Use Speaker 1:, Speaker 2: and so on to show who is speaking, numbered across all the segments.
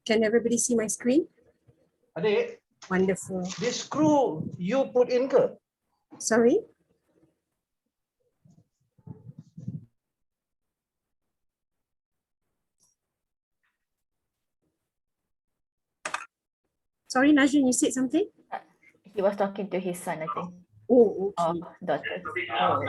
Speaker 1: Can everybody see my screen?
Speaker 2: Adik,
Speaker 1: Wonderful.
Speaker 2: this screw you put in ke?
Speaker 1: Sorry? Sorry, Najrin, you said something?
Speaker 3: He was talking to his son, I think.
Speaker 1: Oh,
Speaker 3: Or
Speaker 1: okay.
Speaker 3: daughter. Oh.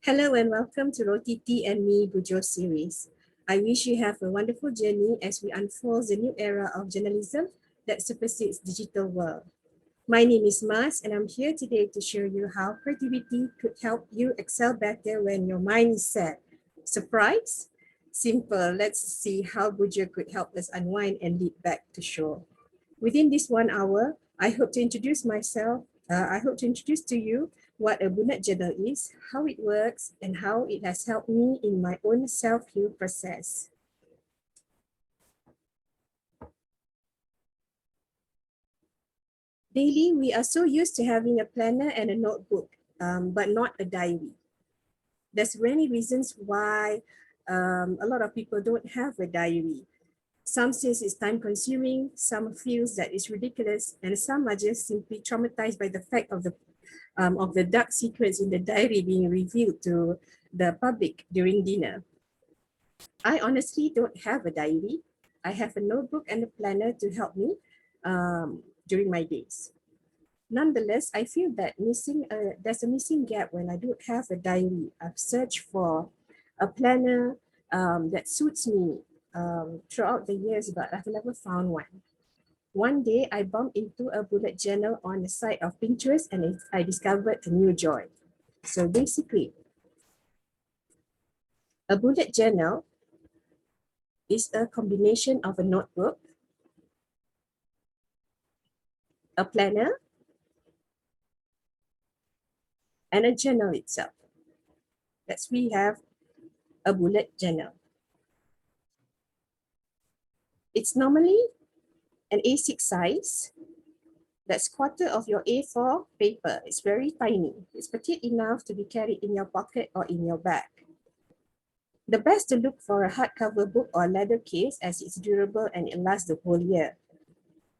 Speaker 1: Hello and welcome to Roti, Tea and Me BuJo series. I wish you have a wonderful journey as we unfold the new era of journalism that supersedes digital world. My name is Mas and I'm here today to show you how creativity could help you excel better when your mind is set. Surprise? Simple. Let's see how BuJo could help us unwind and lead back to shore. Within this 1 hour, I hope to introduce to you what a bullet journal is, how it works, and how it has helped me in my own self-heal process. Daily, we are so used to having a planner and a notebook, but not a diary. There's many reasons why a lot of people don't have a diary. Some says it's time consuming, some feels that it's ridiculous, and some are just simply traumatized by the fact of the dark secrets in the diary being revealed to the public during dinner. I honestly don't have a diary. I have a notebook and a planner to help me during my days. Nonetheless, I feel that there's a missing gap when I don't have a diary. I've searched for a planner that suits me throughout the years, but I've never found one. One day, I bumped into a bullet journal on the site of Pinterest and I discovered a new joy. So basically, a bullet journal is a combination of a notebook, a planner, and a journal itself. That's we have a bullet journal. It's normally an A6 size. That's quarter of your A4 paper. It's very tiny. It's petite enough to be carried in your pocket or in your bag. The best to look for a hardcover book or leather case as it's durable and it lasts the whole year.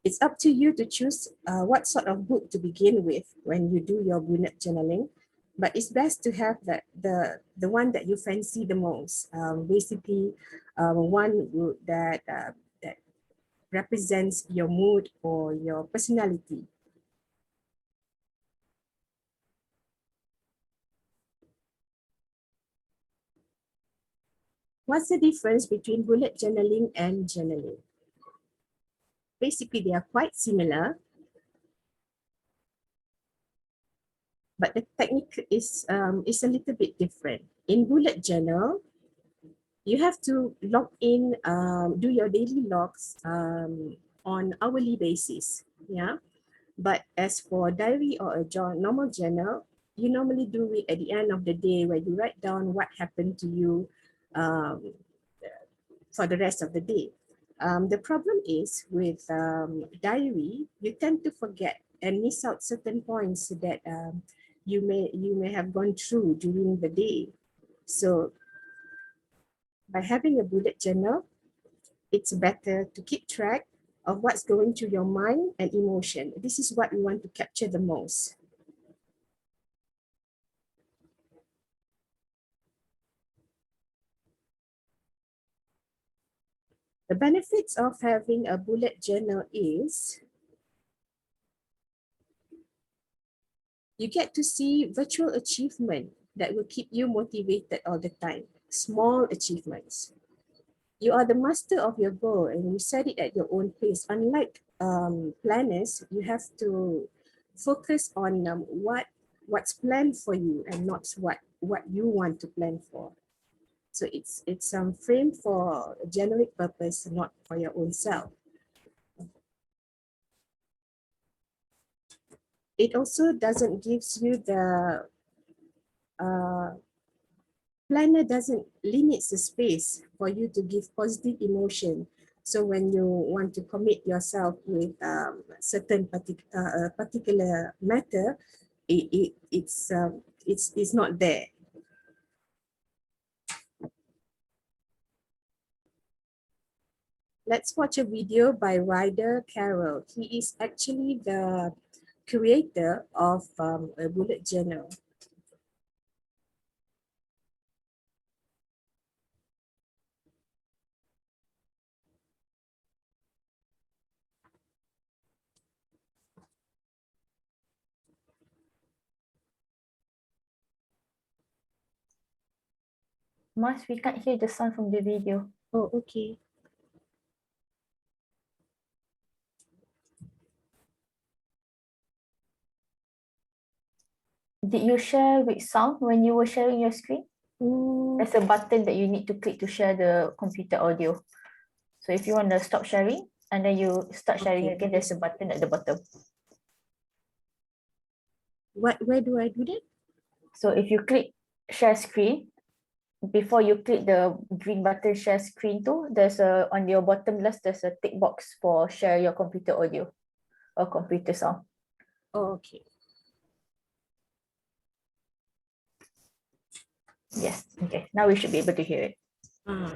Speaker 1: It's up to you to choose what sort of book to begin with when you do your bullet journaling, but it's best to have the one that you fancy the most. Basically, one that represents your mood or your personality. What's the difference between bullet journaling and journaling? Basically, they are quite similar, but the technique is a little bit different. In bullet journal, you have to log in, do your daily logs on hourly basis, yeah. But as for diary or a normal journal, you normally do it at the end of the day where you write down what happened to you for the rest of the day. The problem is with diary, you tend to forget and miss out certain points that you may have gone through during the day. So by having a bullet journal, it's better to keep track of what's going through your mind and emotion. This is what we want to capture the most. The benefits of having a bullet journal is you get to see virtual achievement that will keep you motivated all the time. Small achievements. You are the master of your goal and you set it at your own pace. Unlike planners, you have to focus on what's planned for you and not what you want to plan for. So it's framed for a generic purpose, not for your own self. It also doesn't gives you the planner doesn't limit the space for you to give positive emotion. So when you want to commit yourself with certain particular matter, it's not there. Let's watch a video by Ryder Carroll. He is actually the creator of a bullet journal.
Speaker 3: Mas, we can't hear the sound from the video.
Speaker 1: Oh, okay.
Speaker 3: Did you share with sound when you were sharing your screen?
Speaker 1: Mm,
Speaker 3: There's a button that you need to click to share the computer audio. So if you want to stop sharing and then you start sharing
Speaker 1: Okay.
Speaker 3: again, there's a button at the bottom.
Speaker 1: where do I do that?
Speaker 3: So if you click share screen, before you click the green button share screen too, there's a on your bottom left, there's a tick box for share your computer audio or computer sound.
Speaker 1: Oh, okay.
Speaker 3: Yes, okay. Now we should be able to hear it.
Speaker 1: Ah.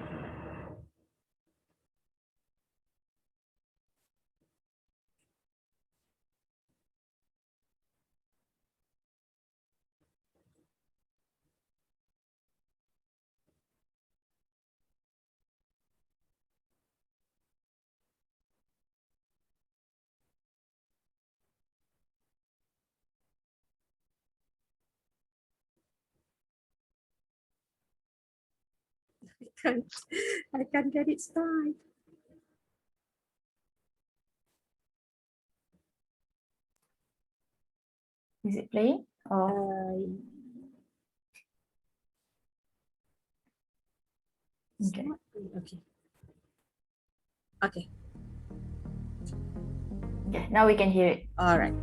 Speaker 1: I can't get it started.
Speaker 3: Is it playing? Oh, okay.
Speaker 1: Okay. Okay.
Speaker 3: Okay, now we can hear it.
Speaker 1: All right.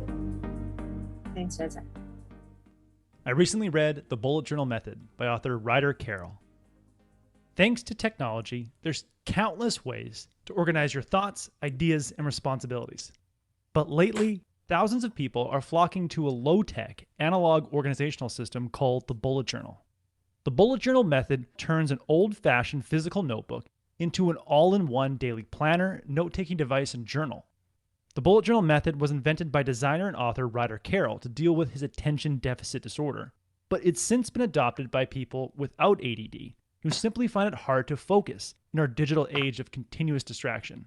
Speaker 1: Thanks, Reza.
Speaker 4: I recently read The Bullet Journal Method by author Ryder Carroll. Thanks to technology, there's countless ways to organize your thoughts, ideas, and responsibilities. But lately, thousands of people are flocking to a low-tech, analog organizational system called the bullet journal. The bullet journal method turns an old-fashioned physical notebook into an all-in-one daily planner, note-taking device, and journal. The bullet journal method was invented by designer and author Ryder Carroll to deal with his attention deficit disorder, but it's since been adopted by people without ADD who simply find it hard to focus in our digital age of continuous distraction.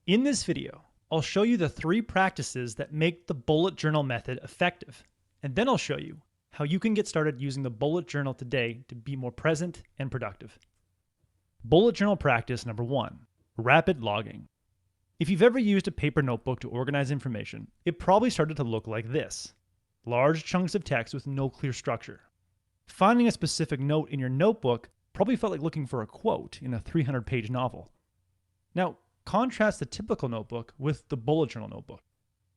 Speaker 4: In this video, I'll show you the 3 practices that make the bullet journal method effective, and then I'll show you how you can get started using the bullet journal today to be more present and productive. Bullet journal practice number 1, rapid logging. If you've ever used a paper notebook to organize information, it probably started to look like this: large chunks of text with no clear structure. Finding a specific note in your notebook probably felt like looking for a quote in a 300-page novel. Now, contrast the typical notebook with the bullet journal notebook.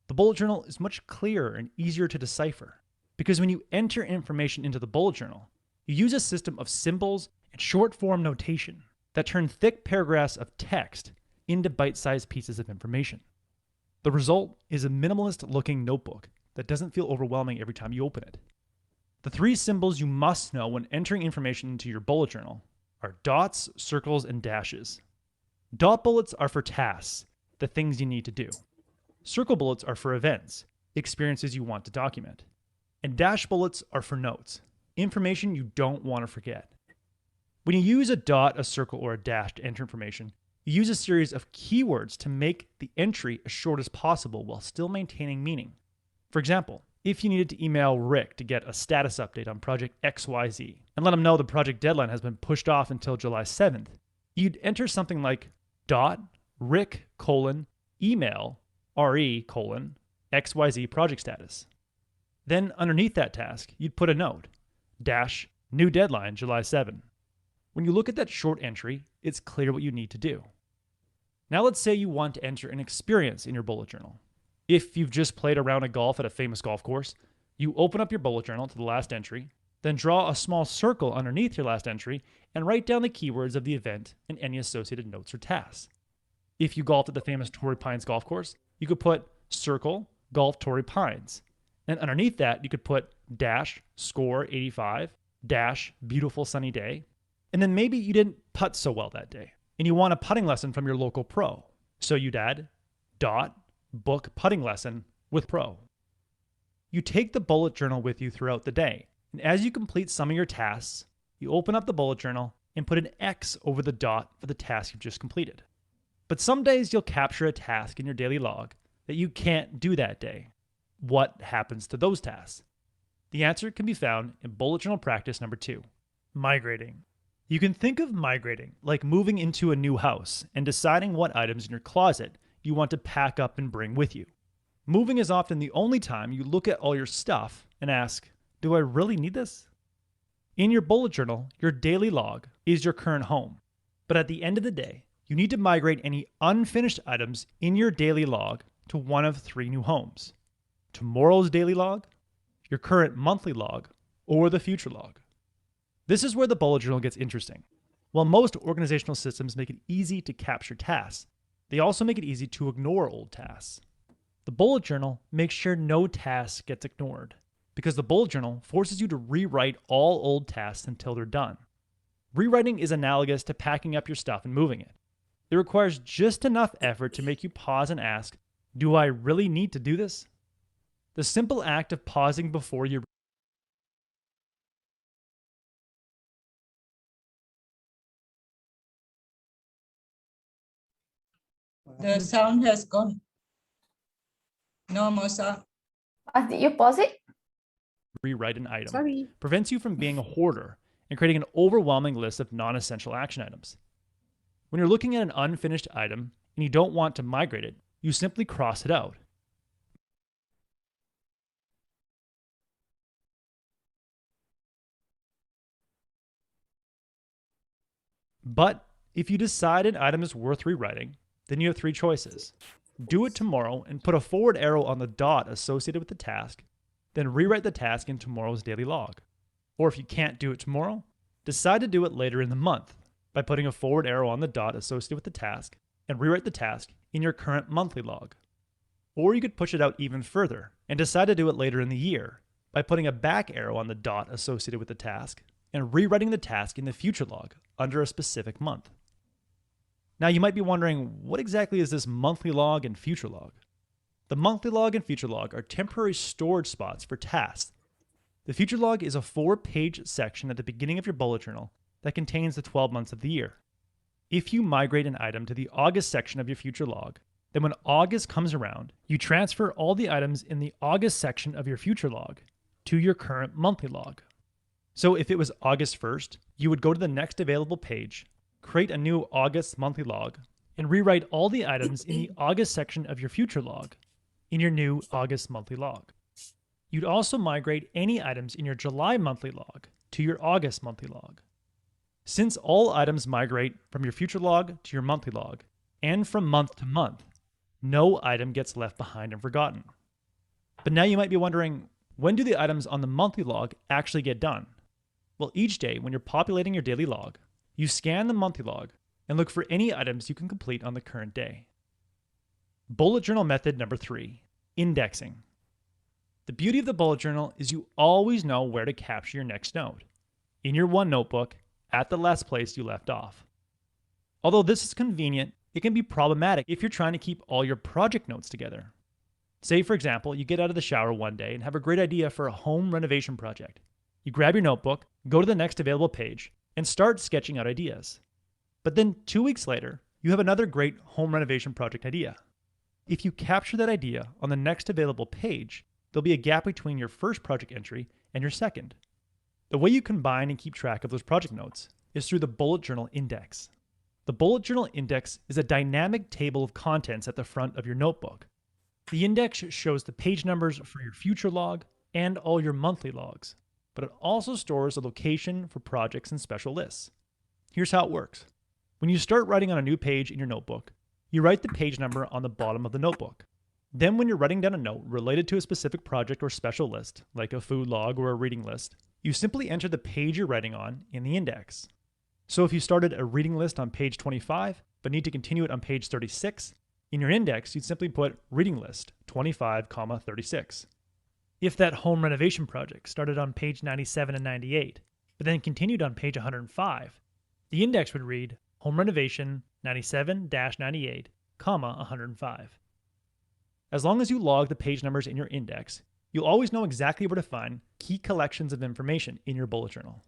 Speaker 4: The bullet journal is much clearer and easier to decipher because when you enter information into the bullet journal, you use a system of symbols and short-form notation that turn thick paragraphs of text into bite-sized pieces of information. The result is a minimalist-looking notebook that doesn't feel overwhelming every time you open it. The 3 symbols you must know when entering information into your bullet journal are dots, circles, and dashes. Dot bullets are for tasks, the things you need to do. Circle bullets are for events, experiences you want to document. And dash bullets are for notes, information you don't want to forget. When you use a dot, a circle, or a dash to enter information, you use a series of keywords to make the entry as short as possible while still maintaining meaning. For example, if you needed to email Rick to get a status update on project XYZ and let him know the project deadline has been pushed off until July 7th, you'd enter something like Rick: email RE: XYZ project status. Then underneath that task, you'd put a note, new deadline July 7. When you look at that short entry, it's clear what you need to do. Now let's say you want to enter an experience in your bullet journal. If you've just played a round of golf at a famous golf course, you open up your bullet journal to the last entry, then draw a small circle underneath your last entry and write down the keywords of the event and any associated notes or tasks. If you golfed at the famous Torrey Pines golf course, you could put circle, golf Torrey Pines. And underneath that, you could put score 85, beautiful sunny day. And then maybe you didn't putt so well that day and you want a putting lesson from your local pro. So you'd add book putting lesson with pro. You take the bullet journal with you throughout the day. And as you complete some of your tasks, you open up the bullet journal and put an X over the dot for the task you've just completed. But some days you'll capture a task in your daily log that you can't do that day. What happens to those tasks? The answer can be found in bullet journal practice number 2, migrating. You can think of migrating like moving into a new house and deciding what items in your closet you want to pack up and bring with you. Moving is often the only time you look at all your stuff and ask, do I really need this? In your bullet journal, your daily log is your current home. But at the end of the day, you need to migrate any unfinished items in your daily log to one of 3 new homes: tomorrow's daily log, your current monthly log, or the future log. This is where the bullet journal gets interesting. While most organizational systems make it easy to capture tasks, they also make it easy to ignore old tasks. The bullet journal makes sure no task gets ignored because the bullet journal forces you to rewrite all old tasks until they're done. Rewriting is analogous to packing up your stuff and moving it. It requires just enough effort to make you pause and ask, do I really need to do this? The simple act of pausing before you
Speaker 5: The sound has gone. No more sound.
Speaker 3: Did you pause it?
Speaker 4: rewrite an item
Speaker 1: Sorry.
Speaker 4: prevents you from being a hoarder and creating an overwhelming list of non-essential action items. When you're looking at an unfinished item and you don't want to migrate it, you simply cross it out. But if you decide an item is worth rewriting, then you have three choices. Do it tomorrow and put a forward arrow on the dot associated with the task, then rewrite the task in tomorrow's daily log. Or if you can't do it tomorrow, decide to do it later in the month by putting a forward arrow on the dot associated with the task and rewrite the task in your current monthly log. Or you could push it out even further and decide to do it later in the year by putting a back arrow on the dot associated with the task and rewriting the task in the future log under a specific month. Now you might be wondering, what exactly is this monthly log and future log? The monthly log and future log are temporary storage spots for tasks. The future log is a 4-page section at the beginning of your bullet journal that contains the 12 months of the year. If you migrate an item to the August section of your future log, then when August comes around, you transfer all the items in the August section of your future log to your current monthly log. So if it was August 1st, you would go to the next available page, create a new August monthly log, and rewrite all the items in the August section of your future log in your new August monthly log. You'd also migrate any items in your July monthly log to your August monthly log. Since all items migrate from your future log to your monthly log, and from month to month, no item gets left behind and forgotten. But now you might be wondering, when do the items on the monthly log actually get done? Well, each day when you're populating your daily log, you scan the monthly log and look for any items you can complete on the current day. Bullet journal method number 3, indexing. The beauty of the bullet journal is you always know where to capture your next note. In your one notebook, at the last place you left off. Although this is convenient, it can be problematic if you're trying to keep all your project notes together. Say, for example, you get out of the shower one day and have a great idea for a home renovation project. You grab your notebook, go to the next available page, and start sketching out ideas. But then 2 weeks later, you have another great home renovation project idea. If you capture that idea on the next available page, there'll be a gap between your first project entry and your second. The way you combine and keep track of those project notes is through the bullet journal index. The bullet journal index is a dynamic table of contents at the front of your notebook. The index shows the page numbers for your future log and all your monthly logs, but it also stores a location for projects and special lists. Here's how it works. When you start writing on a new page in your notebook, you write the page number on the bottom of the notebook. Then when you're writing down a note related to a specific project or special list, like a food log or a reading list, you simply enter the page you're writing on in the index. So if you started a reading list on page 25, but need to continue it on page 36, in your index, you'd simply put reading list 25, 36. If that home renovation project started on page 97 and 98, but then continued on page 105, the index would read home renovation 97-98, 105. As long as you log the page numbers in your index, you'll always know exactly where to find key collections of information in your bullet journal.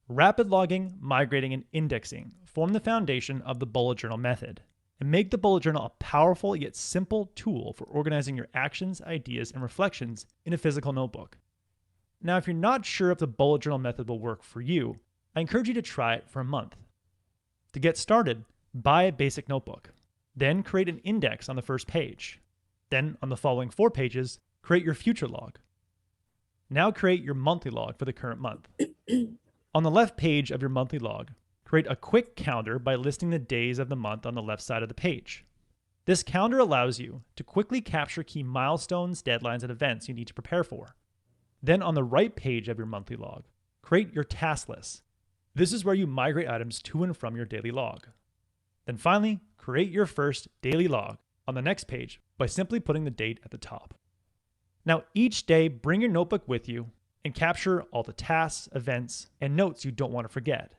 Speaker 4: Rapid logging, migrating, and indexing form the foundation of the bullet journal method and make the bullet journal a powerful yet simple tool for organizing your actions, ideas, and reflections in a physical notebook. Now, if you're not sure if the bullet journal method will work for you, I encourage you to try it for a month. To get started, buy a basic notebook. Then create an index on the first page. Then, on the following 4 pages, create your future log. Now create your monthly log for the current month. On the left page of your monthly log, create a quick calendar by listing the days of the month on the left side of the page. This calendar allows you to quickly capture key milestones, deadlines, and events you need to prepare for. Then on the right page of your monthly log, create your task list. This is where you migrate items to and from your daily log. Then finally, create your first daily log on the next page by simply putting the date at the top. Now each day, bring your notebook with you and capture all the tasks, events, and notes you don't want to forget.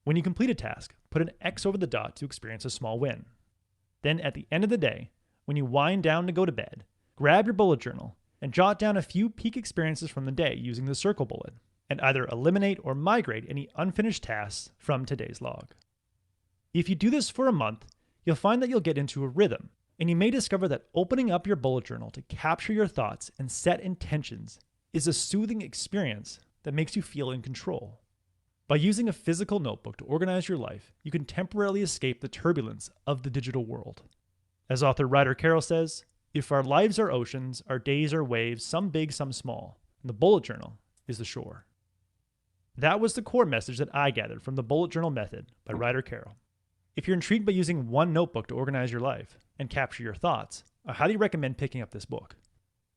Speaker 4: When you complete a task, put an X over the dot to experience a small win. Then at the end of the day, when you wind down to go to bed, grab your bullet journal and jot down a few peak experiences from the day using the circle bullet, and either eliminate or migrate any unfinished tasks from today's log. If you do this for a month, you'll find that you'll get into a rhythm, and you may discover that opening up your bullet journal to capture your thoughts and set intentions is a soothing experience that makes you feel in control. By using a physical notebook to organize your life, you can temporarily escape the turbulence of the digital world. As author Ryder Carroll says, if our lives are oceans, our days are waves, some big, some small, and the bullet journal is the shore. That was the core message that I gathered from the bullet journal method by Ryder Carroll. If you're intrigued by using one notebook to organize your life and capture your thoughts, I highly recommend picking up this book.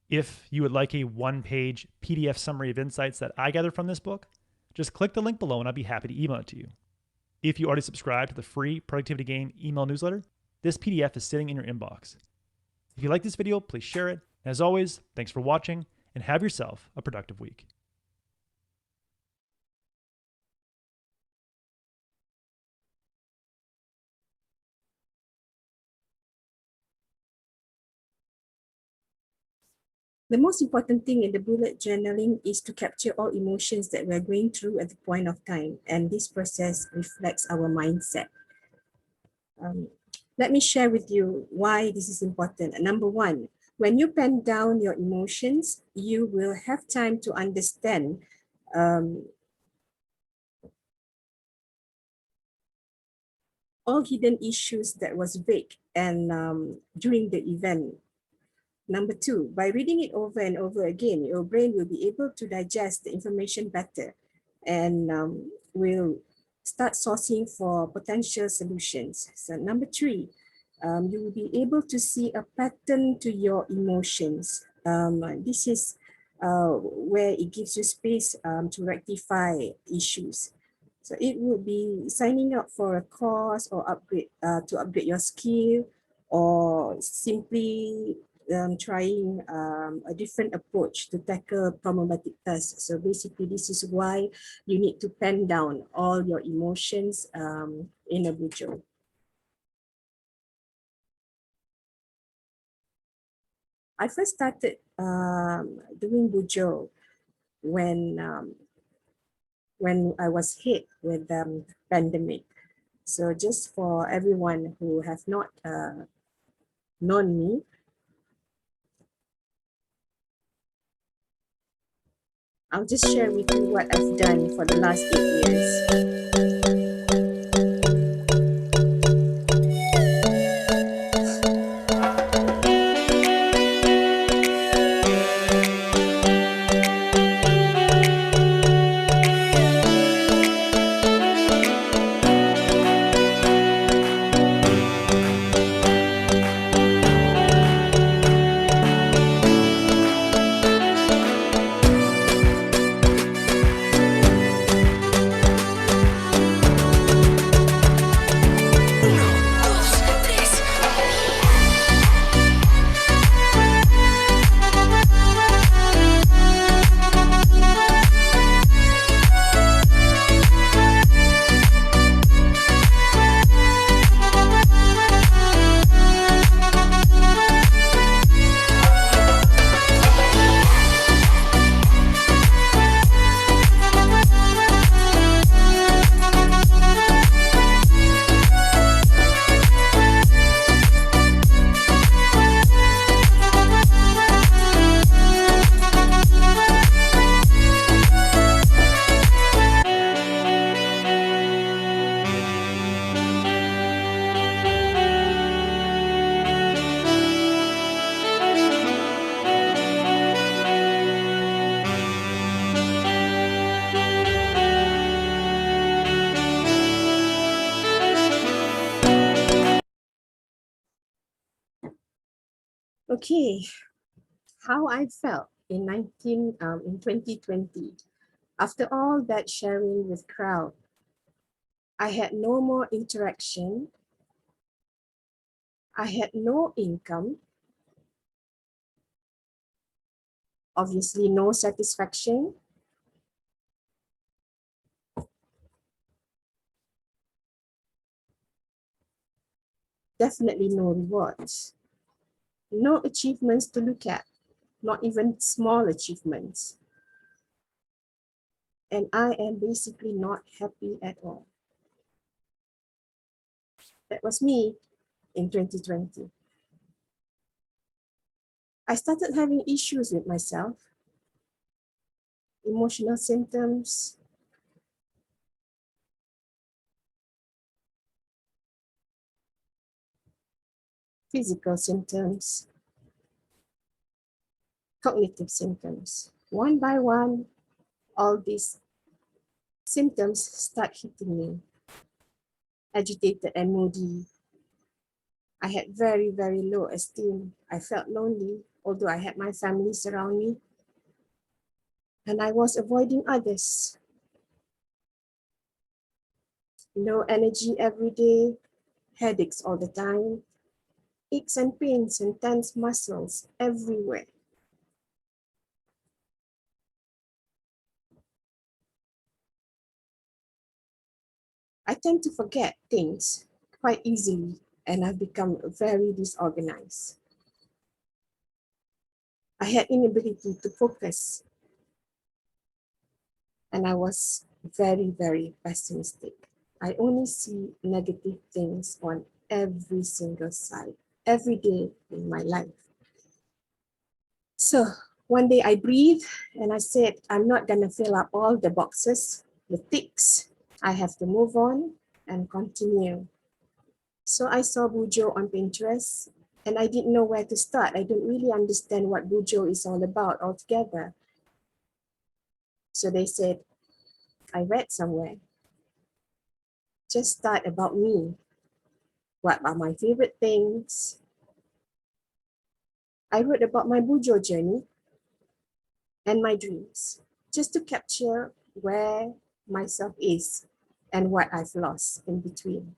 Speaker 4: If you would like a one-page PDF summary of insights that I gathered from this book, just click the link below and I'll be happy to email it to you. If you already subscribe to the free Productivity Game email newsletter, this PDF is sitting in your inbox. If you like this video, please share it. As always, thanks for watching and have yourself a productive week.
Speaker 1: The most important thing in the bullet journaling is to capture all emotions that we're going through at the point of time, and this process reflects our mindset. Let me share with you why this is important. Number one, when you pen down your emotions, you will have time to understand all hidden issues that was vague and during the event. Number two, by reading it over and over again, your brain will be able to digest the information better and will start sourcing for potential solutions. So number three, you will be able to see a pattern to your emotions. This is where it gives you space to rectify issues. So it would be signing up for a course or upgrade to upgrade your skill, or simply trying a different approach to tackle problematic tasks. So basically, this is why you need to pen down all your emotions in a BuJo. I first started doing BuJo when I was hit with the pandemic. So just for everyone who have not known me, I'll just share with you what I've done for the last 8 years. Okay, how I felt in 2020. After all that sharing with crowd, I had no more interaction. I had no income. Obviously, no satisfaction. Definitely no rewards. No achievements to look at, not even small achievements. And I am basically not happy at all. That was me in 2020. I started having issues with myself, emotional symptoms, physical symptoms, cognitive symptoms. One by one, all these symptoms start hitting me. Agitated and moody. I had very, very low esteem. I felt lonely, although I had my family surround me. And I was avoiding others. Low energy every day, headaches all the time, aches and pains and tense muscles everywhere. I tend to forget things quite easily, and I've become very disorganized. I had inability to focus, and I was very, very pessimistic. I only see negative things on every single side, every day in my life. So one day I breathed and I said, I'm not gonna fill up all the boxes, the ticks. I have to move on and continue. So I saw BuJo on Pinterest and I didn't know where to start. I don't really understand what BuJo is all about altogether. So they said, I read somewhere, just start about me. What are my favorite things? I wrote about my BuJo journey and my dreams, just to capture where myself is and what I've lost in between.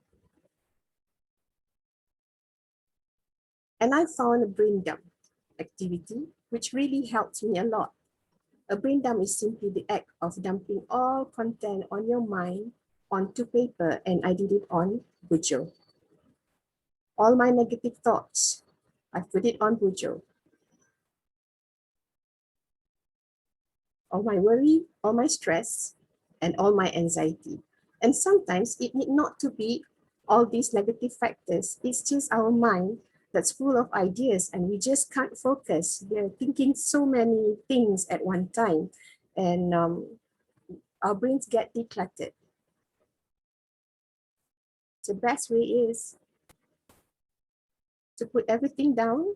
Speaker 1: And I found a brain dump activity, which really helped me a lot. A brain dump is simply the act of dumping all content on your mind onto paper, and I did it on BuJo. All my negative thoughts, I put it on BuJo. All my worry, all my stress, and all my anxiety. And sometimes it need not to be all these negative factors. It's just our mind that's full of ideas and we just can't focus. We're thinking so many things at one time and our brains get decluttered. The best way is to put everything down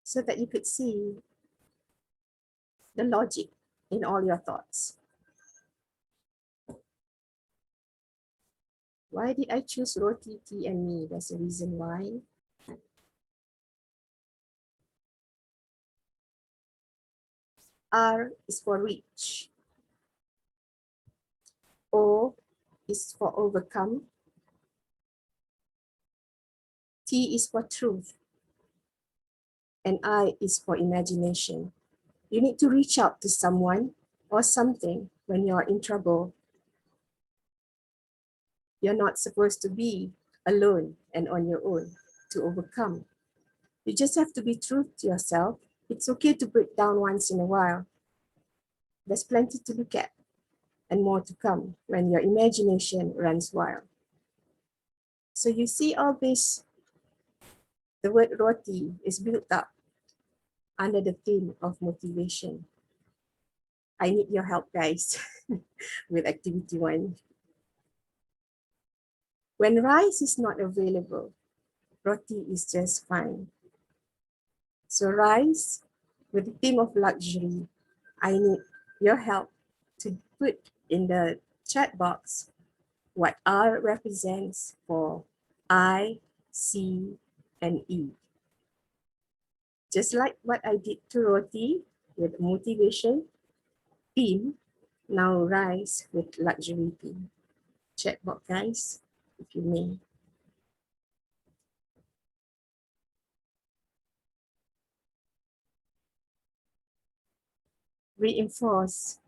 Speaker 1: so that you could see the logic in all your thoughts. Why did I choose Roti, tea, and me? There's a reason why. R is for reach. O is for overcome. T is for truth. And I is for imagination. You need to reach out to someone or something when you're in trouble. You're not supposed to be alone and on your own to overcome. You just have to be true to yourself. It's okay to break down once in a while. There's plenty to look at and more to come when your imagination runs wild. So you see all this, the word Roti is built up under the theme of motivation. I need your help, guys, with activity 1. When rice is not available, Roti is just fine. So rice, with the theme of luxury, I need your help to put in the chat box what R represents for I, C, and E. Just like what I did to Roti with motivation theme, now rice with luxury theme. Chat box, guys, if you may. Reinforce.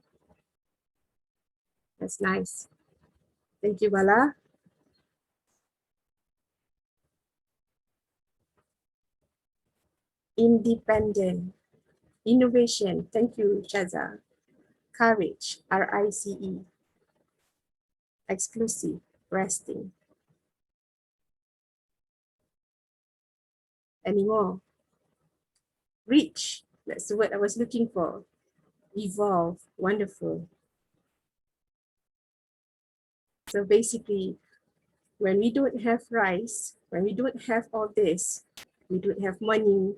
Speaker 1: That's nice. Thank you, Bala. Independent. Innovation. Thank you, Shaza. Courage. R-I-C-E. Exclusive. Resting. Any more? Reach. That's the word I was looking for. Evolve. Wonderful. So basically, when we don't have rice, When we don't have all this, we don't have money,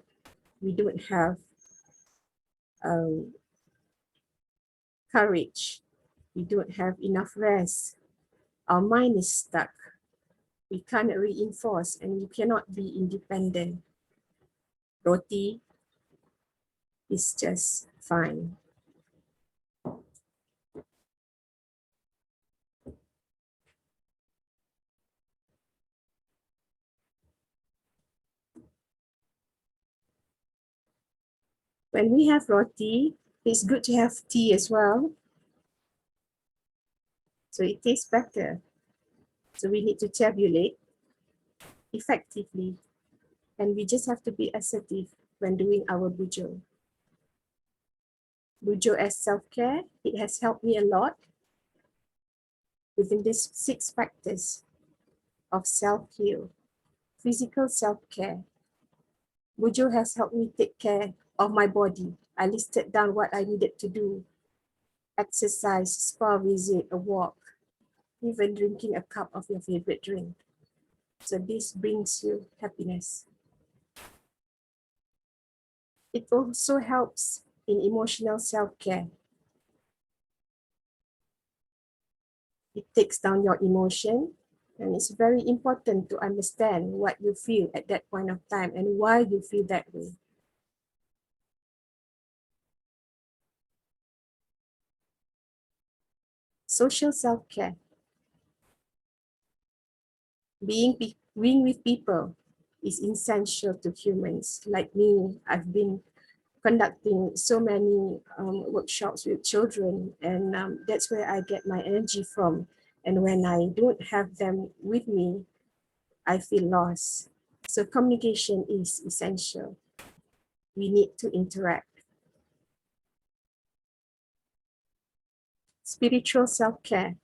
Speaker 1: we don't have courage, we don't have enough rest, our mind is stuck. We can't reinforce and we cannot be independent. Roti is just fine. When we have roti, it's good to have tea as well. So it tastes better. So we need to tabulate effectively. And we just have to be assertive when doing our BuJo. BuJo as self-care, it has helped me a lot within this 6 practice of self-heal, physical self-care. BuJo has helped me take care of my body. I listed down what I needed to do: exercise, spa visit, a walk, even drinking a cup of your favorite drink. So this brings you happiness. It also helps in emotional self-care. It takes down your emotion, and it's very important to understand what you feel at that point of time and why you feel that way. Social self-care. Being with people is essential to humans. Like me, I've been conducting so many workshops with children, and that's where I get my energy from. And when I don't have them with me, I feel lost. So communication is essential. We need to interact. Spiritual self-care.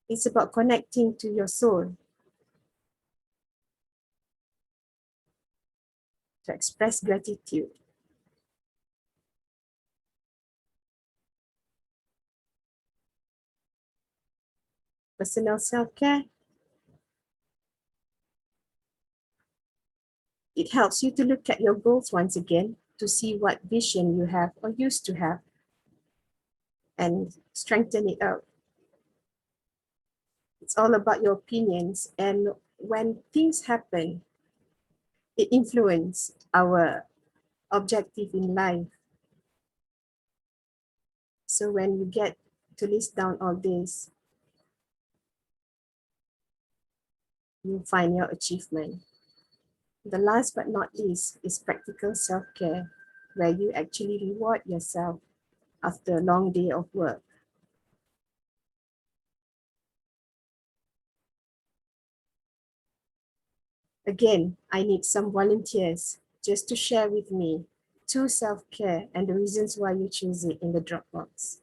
Speaker 1: It's about connecting to your soul, to express gratitude. Personal self-care. It helps you to look at your goals once again, to see what vision you have or used to have, and strengthen it out. It's all about your opinions, and when things happen, it influences our objective in life. So when you get to list down all this, you find your achievement. The last but not least is practical self-care, where you actually reward yourself after a long day of work. Again, I need some volunteers just to share with me 2 self-care and the reasons why you choose it in the Dropbox.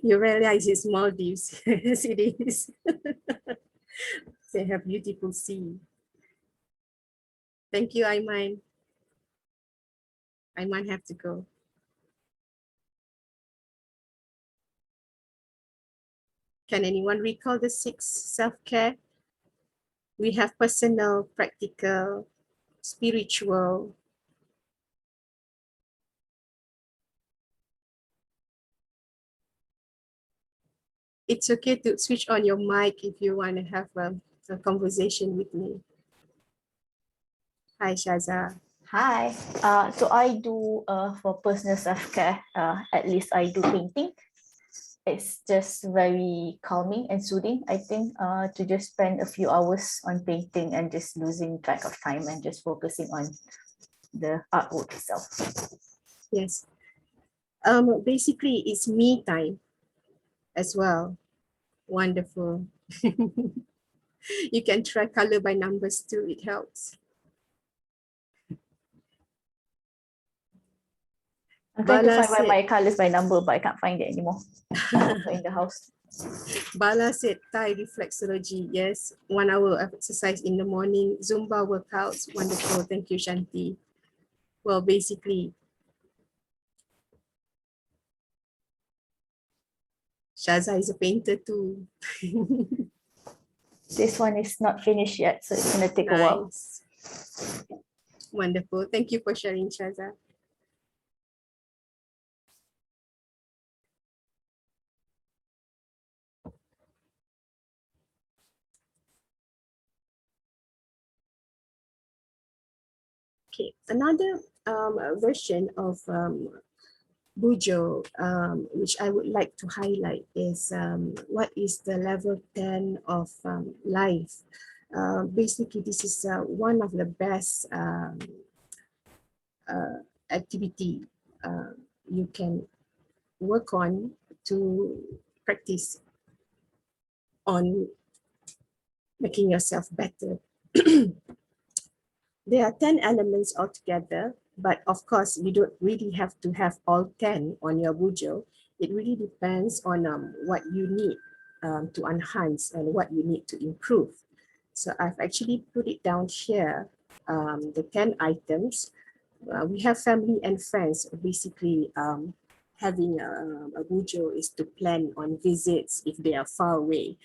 Speaker 1: You realize it's Maldives. Yes, it is. They have beautiful sea. Thank you, Aiman. Aiman have to go. Can anyone recall the 6 self-care? We have personal, practical, spiritual. It's okay to switch on your mic if you want to have a conversation with me. Hi, Shaza.
Speaker 3: Hi. So I do for personal self-care, at least I do painting. It's just very calming and soothing, I think, to just spend a few hours on painting and just losing track of time and just focusing on the artwork itself.
Speaker 1: Yes. Basically, it's me time as well. Wonderful. You can try color by numbers too. It helps.
Speaker 3: I'm trying to
Speaker 1: Bala
Speaker 3: find
Speaker 1: said,
Speaker 3: my colors by number, but I can't find it anymore. Also in the house.
Speaker 1: Bala said Thai reflexology. Yes, 1 hour of exercise in the morning. Zumba workouts. Wonderful. Thank you, Shanti. Well, basically, Shaza is a painter too.
Speaker 3: This one is not finished yet, so it's gonna take a while.
Speaker 1: Nice. Wonderful. Thank you for sharing, Shaza. Okay, another version of BuJo, which I would like to highlight is what is the level 10 of life. Basically, this is one of the best activity you can work on to practice on making yourself better. There are 10 elements altogether, but of course, you don't really have to have all 10 on your BuJo. It really depends on what you need to enhance and what you need to improve. So I've actually put it down here, the 10 items. We have family and friends. Basically, having a BuJo is to plan on visits if they are far away.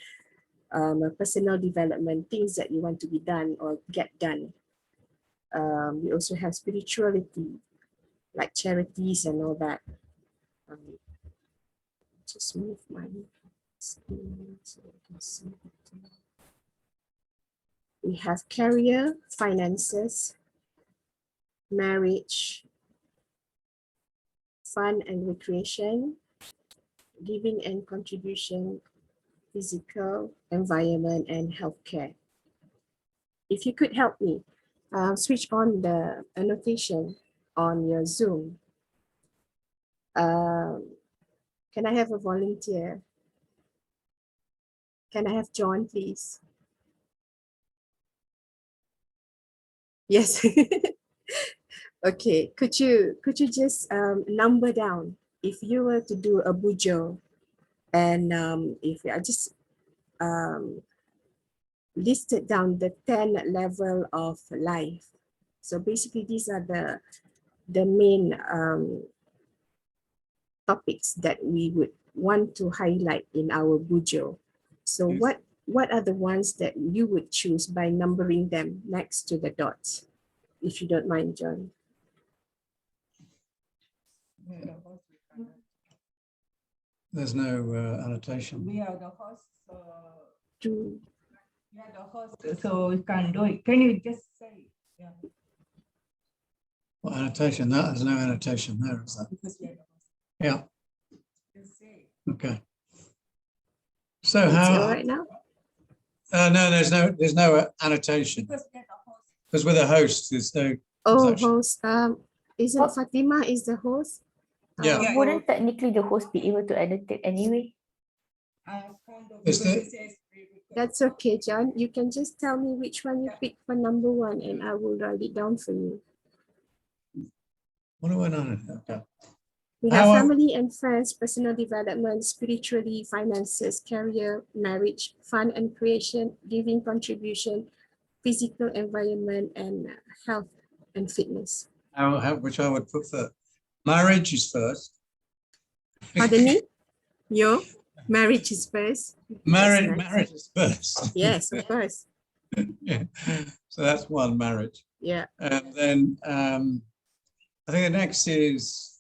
Speaker 1: Personal development, things that you want to be done or get done. We also have spirituality, like charities and all that. Just move my screen so you can see. We have career, finances, marriage, fun and recreation, giving and contribution, physical, environment, and healthcare. If you could help me, switch on the annotation on your Zoom. Can I have a volunteer? Can I have John, please? Yes. Okay, could you just number down if you were to do a BuJo, and if I just listed down the 10 level of life. So basically, these are the main topics that we would want to highlight in our BuJo. So
Speaker 6: Yes.
Speaker 1: what are the ones that you would choose by numbering them next to the dots, if you don't mind, John?
Speaker 6: There's no annotation.
Speaker 5: We are the host, so
Speaker 1: Do
Speaker 5: we are the host, so we can do it. Can you just say? Yeah,
Speaker 6: What annotation? There's no annotation there, is there?
Speaker 5: because we are the host.
Speaker 6: Yeah,
Speaker 5: Just say.
Speaker 6: okay. So
Speaker 1: is it all
Speaker 6: how,
Speaker 1: right now?
Speaker 6: no, there's no annotation.
Speaker 5: Because we are the host.
Speaker 6: Because with a host, there's no,
Speaker 1: Oh,
Speaker 6: actually-
Speaker 1: host. Isn't
Speaker 3: Oh.
Speaker 1: Fatima is the host?
Speaker 6: Yeah.
Speaker 5: Yeah.
Speaker 3: Wouldn't technically the host be able to annotate anyway?
Speaker 5: Kind of,
Speaker 6: Is
Speaker 5: because
Speaker 6: the-
Speaker 5: it says pre-recorded.
Speaker 1: That's okay, John. You can just tell me which one you pick for number one, and I will write it down for you.
Speaker 6: what do I know? Okay.
Speaker 1: We have
Speaker 6: How-
Speaker 1: family and friends, personal development, spiritually, finances, career, marriage, fun and creation, giving contribution, physical environment, and health and fitness.
Speaker 6: Which I would put first. Marriage is first.
Speaker 1: Pardon me? Your marriage is first.
Speaker 6: Marriage,
Speaker 1: nice.
Speaker 6: marriage is first.
Speaker 1: Yes, of course.
Speaker 6: Yeah. So that's one, marriage.
Speaker 1: Yeah.
Speaker 6: And then I think the next is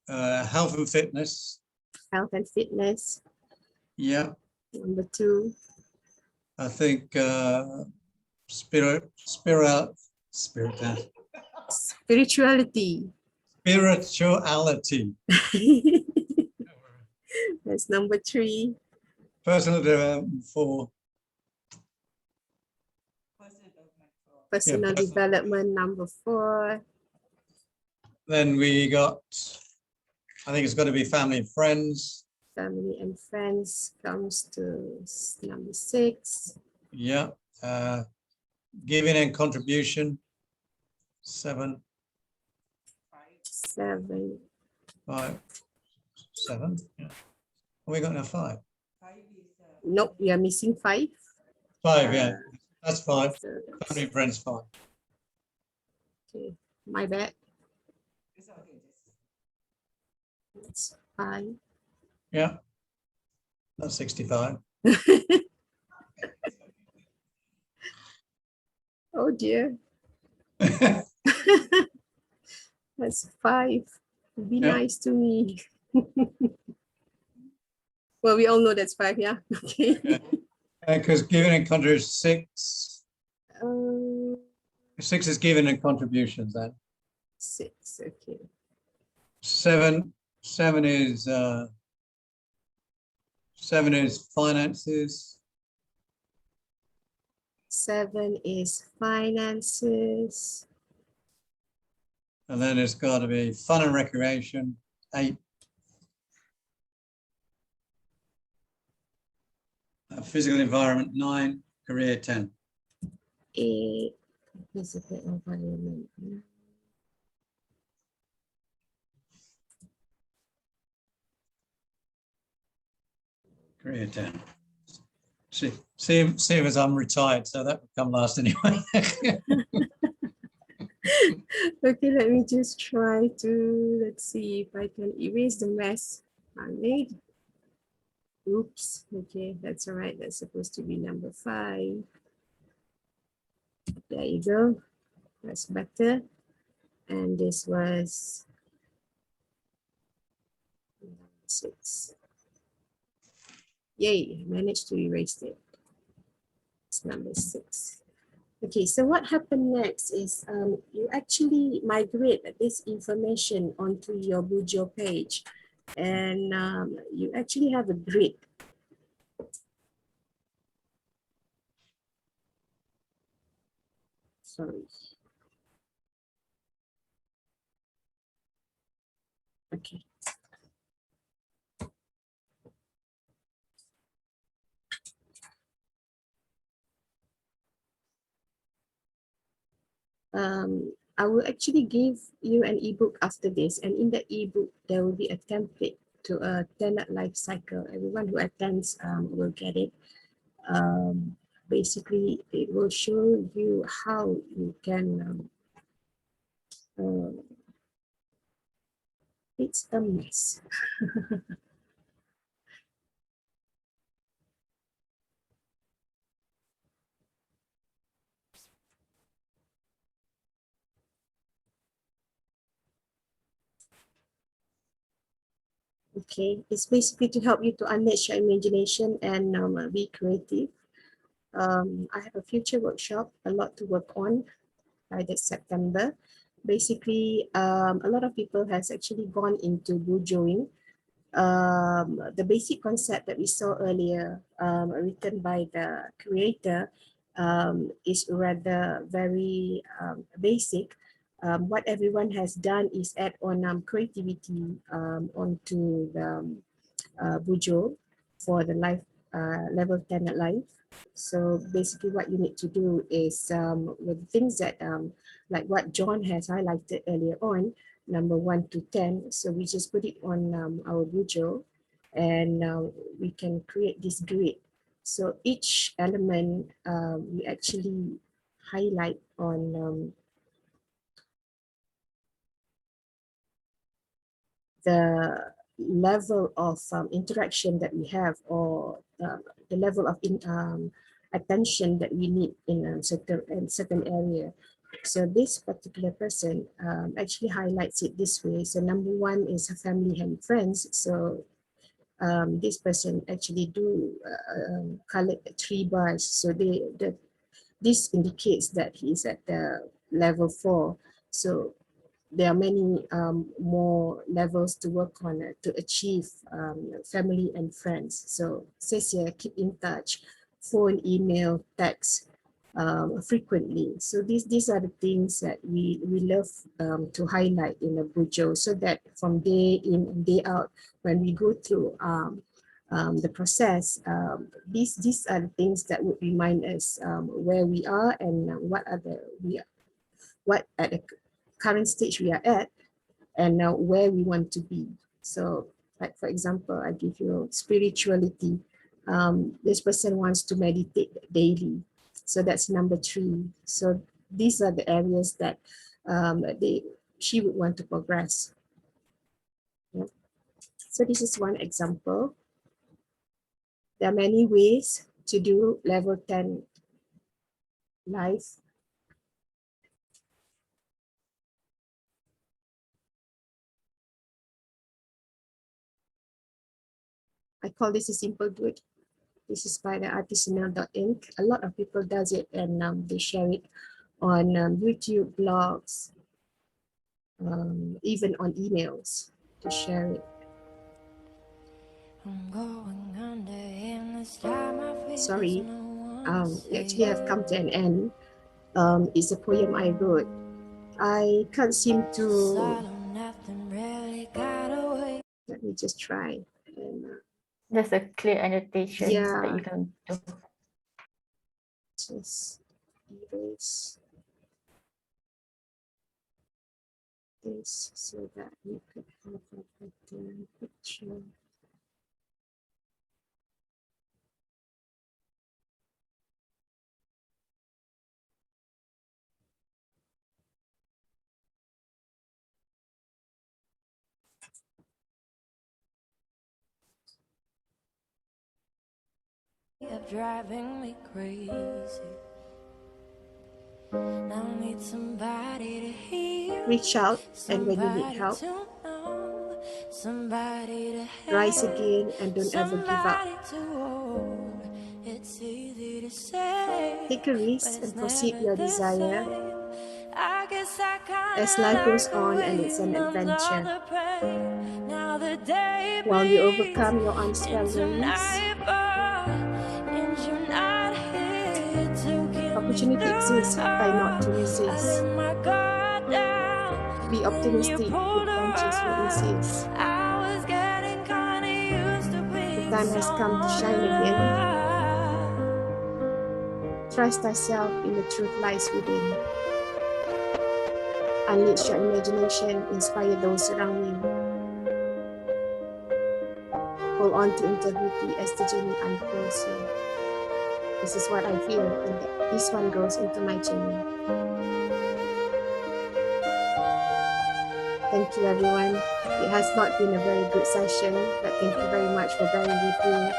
Speaker 6: health and fitness.
Speaker 1: Health and fitness.
Speaker 6: Yeah.
Speaker 1: Number two.
Speaker 6: I think
Speaker 1: Spirituality.
Speaker 6: spirituality,
Speaker 1: That's number three.
Speaker 6: personal development for,
Speaker 1: Personal
Speaker 6: personal-
Speaker 1: development, number four.
Speaker 6: then we got, I think it's got to be family and friends.
Speaker 1: Family and friends comes to number six.
Speaker 6: Yeah. Giving and contribution, 7,
Speaker 1: Seven.
Speaker 6: 5, 7. Yeah. We got now 5.
Speaker 1: Nope, we are missing 5.
Speaker 6: 5, yeah. That's 5.
Speaker 1: So that's,
Speaker 6: Family and friends, 5.
Speaker 1: okay, my bad. That's 5.
Speaker 6: Yeah. That's 65.
Speaker 1: Oh dear, that's 5. Be
Speaker 6: Yeah.
Speaker 1: nice to me. Well, we all know that's 5, yeah. Okay.
Speaker 6: Because given in contra is 6.
Speaker 1: Um,
Speaker 6: 6 is given in contributions then.
Speaker 1: 6, okay.
Speaker 6: 7 is 7 is finances.
Speaker 1: 7 is finances.
Speaker 6: And then it's got to be fun and recreation, 8. Physical environment, 9. Career, 10.
Speaker 1: 8, physical environment.
Speaker 6: Career, 10. See as I'm retired, so that would come last anyway.
Speaker 1: Okay, let me just try to, let's see if I can erase the mess I made. Oops, okay, that's all right. That's supposed to be number 5. There you go. That's better. And this was 6. Yay, managed to erase it. It's number 6. Okay, so what happened next is you actually migrate this information onto your BuJo page, and you actually have a grid. Sorry. Okay. I will actually give you an ebook after this, and in the ebook there will be a template to a tenant life cycle. Everyone who attends will get it. Basically, it will show you how you can. It's a mess. Okay, it's basically to help you to unleash your imagination and be creative. I have a future workshop, a lot to work on by this September. Basically, a lot of people has actually gone into BuJoing. The basic concept that we saw earlier, written by the creator, is rather very basic. What everyone has done is add on creativity onto the BuJo for the life level 10 at life. So basically what you need to do is with things that like what John has highlighted earlier on, number 1 to 10. So we just put it on our BuJo, and we can create this grid. So each element we actually highlight on the level of interaction that we have, or the level of attention that we need in a certain area. So this particular person actually highlights it this way. So number 1 is family and friends. So this person actually do color 3 bars. So this indicates that he's at the level 4. So there are many more levels to work on to achieve family and friends. So it says here, keep in touch, phone, email, text frequently. So these are the things that we love to highlight in a BuJo, so that from day in and day out, when we go through the process, these are the things that would remind us where we are and what at the current stage we are at, and now where we want to be. So like, for example, I give you spirituality. this person wants to meditate daily. So that's number 3. So these are the areas that she would want to progress. Yeah. So this is one example. There are many ways to do level 10 life. I call this a simple good. This is by the artisanal.inc. A lot of people does it, and they share it on YouTube, blogs, even on emails to share it. Sorry, we actually have come to an end. It's a poem I wrote. I can't seem to. Let me just try. And,
Speaker 3: Just a clear annotation that
Speaker 1: Yeah.
Speaker 3: you can do.
Speaker 1: just erase this so that you could have a better picture.
Speaker 7: Of driving me crazy. Now I need somebody to hear.
Speaker 1: Reach out, and when you need help,
Speaker 7: Somebody to
Speaker 1: rise
Speaker 7: help,
Speaker 1: again and don't ever give up.
Speaker 7: somebody to hold. It's easy to say,
Speaker 1: Take a
Speaker 7: but
Speaker 1: risk
Speaker 7: it's
Speaker 1: and proceed
Speaker 7: never
Speaker 1: your
Speaker 7: the
Speaker 1: desire
Speaker 7: same. I guess I kinda
Speaker 1: as life goes
Speaker 7: like the
Speaker 1: on, and
Speaker 7: way
Speaker 1: it's
Speaker 7: you
Speaker 1: an
Speaker 7: numbed all
Speaker 1: adventure.
Speaker 7: the pain. Now the day
Speaker 1: While you
Speaker 7: bleeds
Speaker 1: overcome your unswelled
Speaker 7: into
Speaker 1: worries,
Speaker 7: nightfall, and you're not here to get me
Speaker 1: opportunity
Speaker 7: through
Speaker 1: exists.
Speaker 7: it
Speaker 1: Try not to
Speaker 7: all. I
Speaker 1: resist.
Speaker 7: let my guard down.
Speaker 1: Be
Speaker 7: Then you
Speaker 1: optimistic.
Speaker 7: pulled
Speaker 1: Good
Speaker 7: the
Speaker 1: punches will
Speaker 7: rug.
Speaker 1: insist.
Speaker 7: I was getting kinda used to
Speaker 1: The
Speaker 7: being
Speaker 1: time has come to shine again.
Speaker 7: someone.
Speaker 1: Trust thyself in the truth lies within. Unleash your imagination, inspire those around you. Hold on to integrity as the journey unfolds you. This is what I feel, and this one goes into my journey. Thank you, everyone. It has not been a very good session, but thank you very much for bearing with me.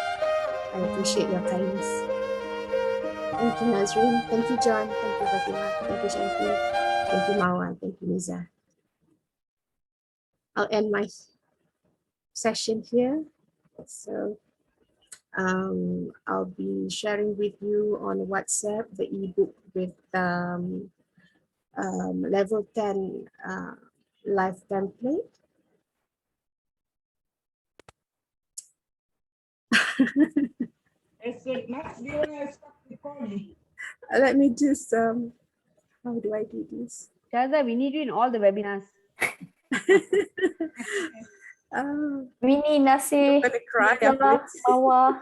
Speaker 1: I appreciate your kindness. Thank you, Nazreen. Thank you, John. Thank you, Fatima. Thank you, Shanti. Thank you, Mawa. Thank you, Niza. I'll end my session here. So I'll be sharing with you on WhatsApp the ebook with level 10 life template. Let me just, how do I do this?
Speaker 8: Shaza, we need you in all the webinars.
Speaker 1: Oh,
Speaker 3: Winnie, Nasi,
Speaker 1: I'm gonna cry
Speaker 3: Nisa,
Speaker 1: after this.
Speaker 3: Mawa.